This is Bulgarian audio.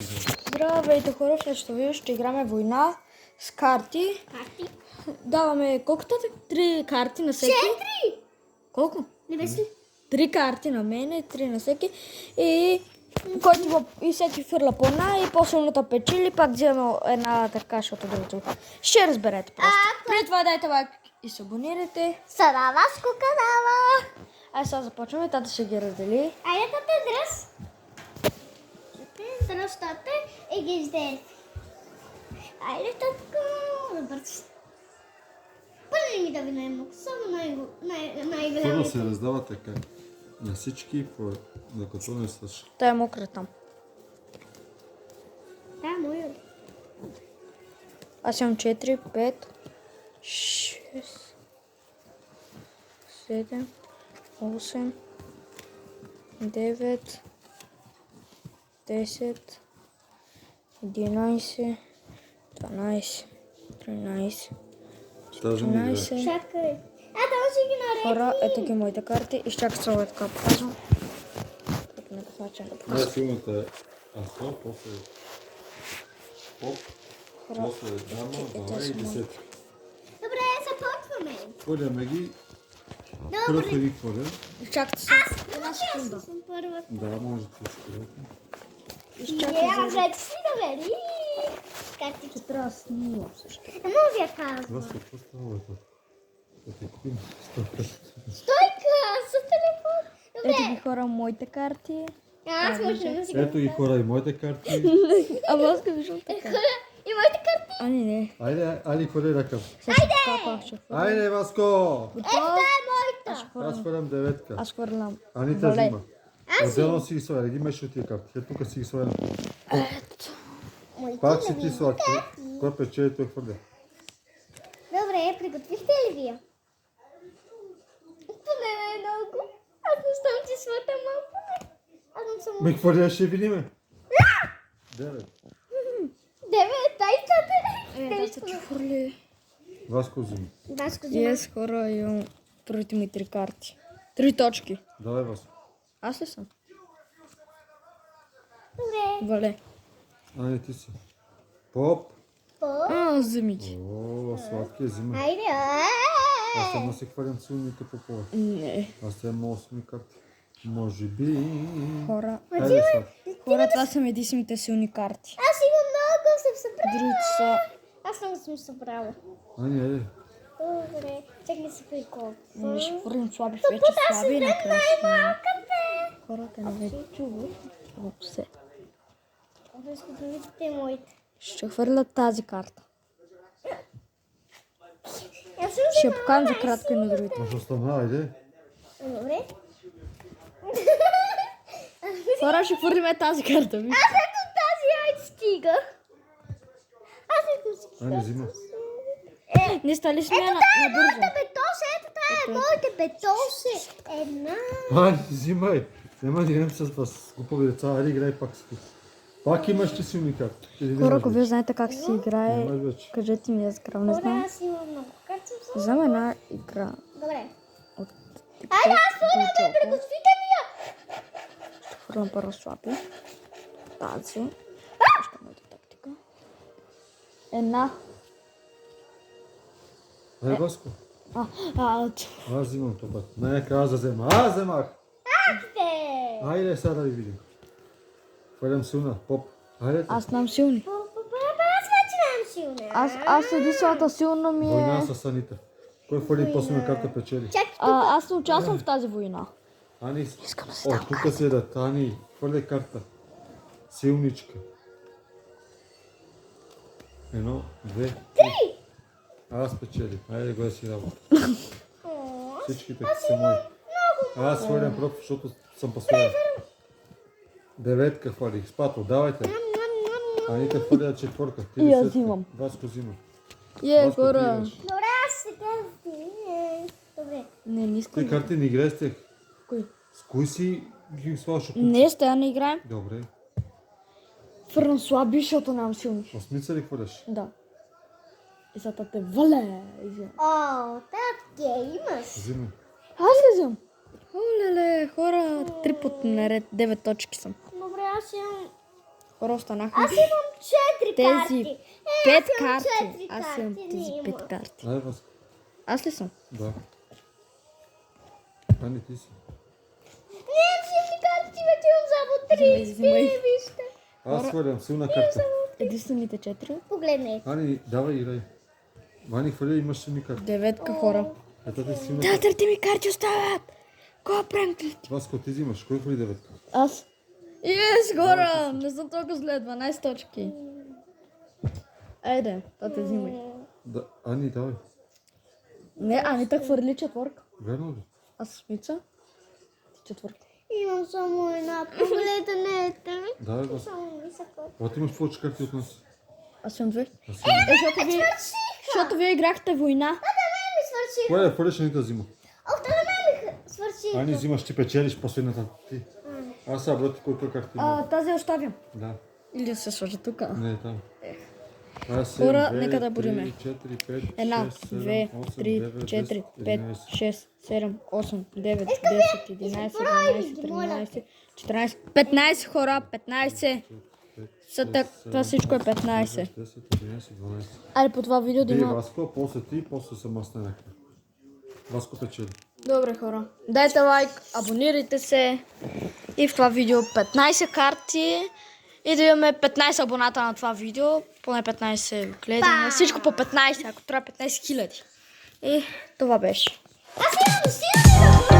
Здравейте хора, в следващото видео ще играме война с карти. Даваме колко татък? 3 карти на всеки. 4! Колко? Не беше ли? 3 карти на мене, 3 на всеки. И всеки фърля по една и по-силната печели, пак вземем една така, защото другото. Ще разберете просто. Преди това дайте лайк и се абонирайте. Сараваско канала! Сега започваме, тата ще ги раздели. Айде, тате, дръс! Дръс, тате, и ги изде. Айде, татко, добърче. Първи ми да ви наемок, само Първо най-голямите. се раздава така на всички, докато не свърши. Та е мокра там. Да, моя ли? Аз имам 4, 5, 6, 7, 8, 9, 10, 11, 12, 13, Даже не играе. 14. Чакай. Там си ги нареди. Хора, ето ги моите карти. Изчакай само така показвам. Тук на какъв начин да показвам. Най-силната е Асо, после Поп, после Дама, Вала и Десетка. Добре, започваме. Хвърляме ги, Добре. първо ги хвърля. Изчакайте само една Аз секунда. съм първа. Да, може да се хвърляте. Изчакай за... Вече си довери. Как ти? Трябва да снимам също. Ама вие казвам. Васко, какво става бе? Да те купим стойка. Стойка с телефон. Ето Добре. ги хора моите карти. Аз може да си Ето ги хора и моите карти. Ама аз ка виждам така. И моите карти. Не. Айде, Али, хвърли ръкав. Сега ще така ще хвърля. Айде, Васко! Това е моята. Аз хвърлям деветка. Аз хвърлям. Анита Вале. взима. Отделно си ги слагай, не ги мешай от тия карти. Ето тук си ги слагай. Моите Пак си любими ти слагай. карти. Кой печели, той хвърля. Добре, приготвихте ли вие? Поне не е много. Аз не съм ти своята малко. Аз не съм... Ме хвърля, ще видиме. Девет. Девет, ай тате. Тата ти хвърли. Васко взима. Васко И взима. аз хора имам първите ми 3 карти. 3 точки. Давай, Васко. Аз ли съм? Добре. Вале. Ай, ти си. Поп. Вземи ги. О, сладкия взима. Айде, Аз съм да си хвърлям силните попове. Не. Аз имам 8 карти. Може би. Хора. Айде, сладки. Хора, това са единствените силни карти. Аз имам много, съм събрала. Другите са... Аз много съм събрала. Айде, айде. Добре, чакай се приколвам. Ние ще хвърлим слаби, вече слаби и накрая ще снимем. Хората не ме чуват. Въобще. Искам да видите моите. Ще хвърля тази карта. Аз съм Ще я покажем за кратко и на другите. Може остана, айде. Добре. Хора, ще хвърлим тази карта. Виж. Аз ето тази, айде стига. Аз ето си. Айде, взима. Не стали сме на бързо. Моята бетоше, ето тая е моята бетоше. Една. Айде, взимай. Няма да играем с вас. Глупави деца, айде играй пак с ти. Пак имаш ти силни карти. Или Хора, нямаш ако вече? вие знаете как се играе, Нямаш вече. кажете ми, аз играм, не Добре, знам. аз имам много карти. Взема една игра Добре. от Айде, аз до да Джоко. приготвите ми я. Хвърлям първо слаби. Тази. Ще моята тактика. Една. Айде, Васко. Аз взимам това път. Не, аз да взема. Аз вземах. Те. Айде, сега да ви видим. Хвърлям силна. Поп. Айде. Аз нямам силни. Аз вече нямам силна. Аз единствената силна ми Война е... с Анита. Кой хвърли по-силна карта печели? Чакай, Аз не участвам в тази война. Ани, Искам да се о, дам тук седат. Ани, хвърляй карта. Силничка. Едно, две, три. Аз печели. Айде го да си работа. Всичките са мои. Аз хвърлям пръв, защото съм последен. Деветка хвърлих. Спато, давайте. Анита хвърля четвърка. Ти И аз десетка. взимам. Васко взима. Васко, ти Хора. играеш. добре, аз сега добре. Не искам. Ти карти не играеш с тях. Кой? С кои си ги слагаш? Не, с тя не играем. Добре. Фърна слаби, защото нямам силни. Осмица ли хвърляш? Да. И сега те вале. О, татке, имаш. Взимай. Аз ли съм? Олеле, хора, 3 път наред, 9 точки съм. Добре, аз имам Хора останахме. Аз имам 4 Тези карти. 5 аз имам карти. 4 Аз имам карти, тези Нима. 5 карти. Дай, Васко. Аз ли съм? Да. Ани, ти си. Нямам силни карти, вече имам само 3. Взимай. Вижте. Аз свалям силна карта. Единствените 4. Погледнай. Ани, давай играй. Вани, хвали, имаш силни карти. 9 хора. Ето ти силна Да, карта. трети ми карти остават. Кога правим трети? Васко, ти взимаш. Кой хвали 9? Аз. Yes, хора! Не съм толкова зле. 12 точки. Айде, тате взимай. Да, Ани, давай. Не, Анита хвърли четвърка. Верно ли? Аз смица. Ти четвърка. Имам само една. Погледнете. Давай, Васко. Само високо. А ти имаш повече карти от нас. Аз имам 2. Аз имам. Защото вие играхте война. Ми свърши. Кой е хвалиш, Анита взима. Ох, да на мен ми свърши. Ани, взимаш, ти печелиш последната. Ти. Аз сега брати кой карти има. Тази оставям. Да. Или да се сложи тук. Не, там. Това е Хора, нека да броиме. 4, 5, 1, 6, 2, 7, 3, 8, 4, 5, 11, 6, 7, 8, 9, 10, 11, 12, 13, 14, 15 хора, 15. Това всичко е 15. 10, 11, 12. Айде по това видео да Ти, има... Васко, после ти, после съм аз на някакъв. Васко печели. Добре хора, дайте лайк, абонирайте се и в това видео 15 карти и да имаме 15 абоната на това видео, поне 15 гледания, всичко по 15, ако трябва 15 000. И това беше. Аз имам силни